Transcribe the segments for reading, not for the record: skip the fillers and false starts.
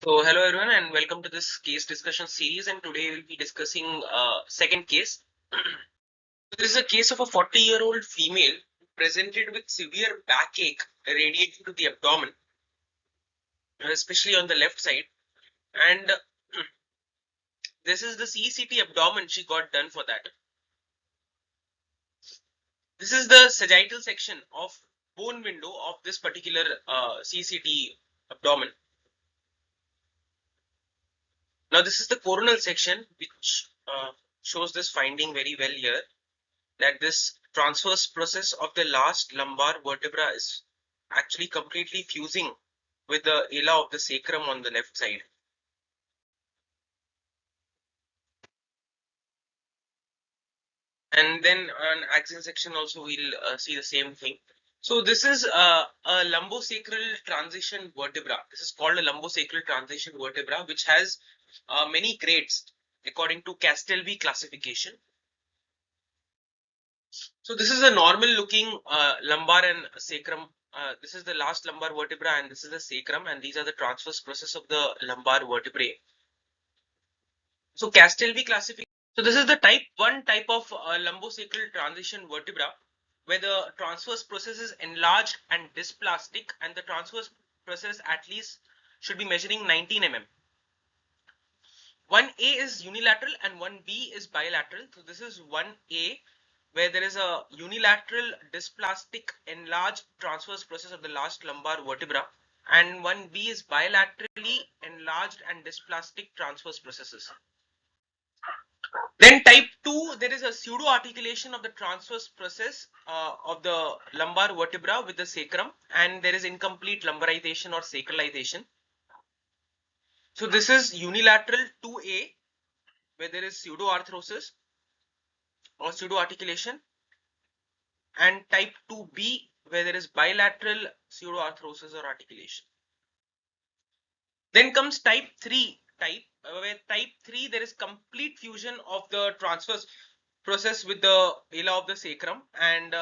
So hello everyone and welcome to this case discussion series, and today we'll be discussing second case. This is a case of a 40-year-old female presented with severe backache radiating to the abdomen, especially on the left side, and this is the CCT abdomen she got done for that. This is the sagittal section of bone window of this particular CCT abdomen. Now this is the coronal section, which shows this finding very well here, that this transverse process of the last lumbar vertebra is actually completely fusing with the ala of the sacrum on the left side. And then on axial section also we'll see the same thing. So this is a lumbosacral transition vertebra. This is called a lumbosacral transition vertebra, which has many grades according to Castelvi classification. So this is a normal looking lumbar and sacrum. This is the last lumbar vertebra and this is the sacrum, and these are the transverse process of the lumbar vertebrae. So Castelvi classification. So this is the one type of lumbosacral transition vertebra where the transverse process is enlarged and dysplastic, and the transverse process at least should be measuring 19 mm. 1A is unilateral and 1B is bilateral. So this is 1A, where there is a unilateral dysplastic enlarged transverse process of the last lumbar vertebra, and 1B is bilaterally enlarged and dysplastic transverse processes. Then type 2, there is a pseudo articulation of the transverse process of the lumbar vertebra with the sacrum, and there is incomplete lumbarization or sacralization. So this is unilateral 2A, where there is pseudo arthrosis or pseudo articulation, and type 2B, where there is bilateral pseudo arthrosis or articulation. Then comes type 3 where type 3 there is complete fusion of the transverse process with the ala of the sacrum, and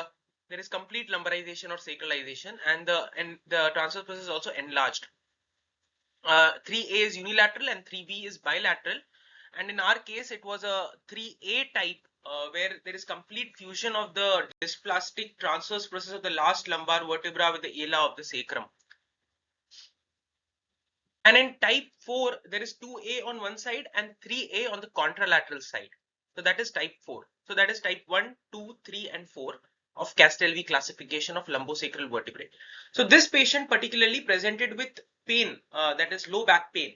there is complete lumbarization or sacralization, and the transverse process is also enlarged. 3A is unilateral and 3B is bilateral, and in our case it was a 3A type where there is complete fusion of the dysplastic transverse process of the last lumbar vertebra with the ala of the sacrum. And in type 4 there is 2A on one side and 3A on the contralateral side. So that is type 4. So that is type 1, 2, 3 and 4 of Castelvi classification of lumbosacral vertebrae. So this patient particularly presented with pain, that is low back pain,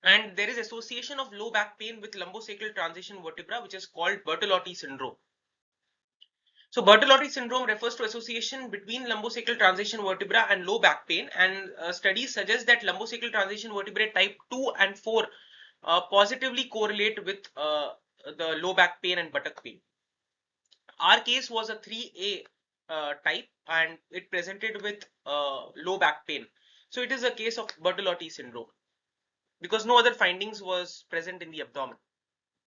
and there is association of low back pain with lumbosacral transition vertebra, which is called Bertolotti syndrome. So Bertolotti syndrome refers to association between lumbosacral transition vertebra and low back pain, and studies suggest that lumbosacral transition vertebrae type 2 and 4 positively correlate with the low back pain and buttock pain. Our case was a 3A type, and it presented with low back pain. So it is a case of Bertolotti syndrome because no other findings was present in the abdomen.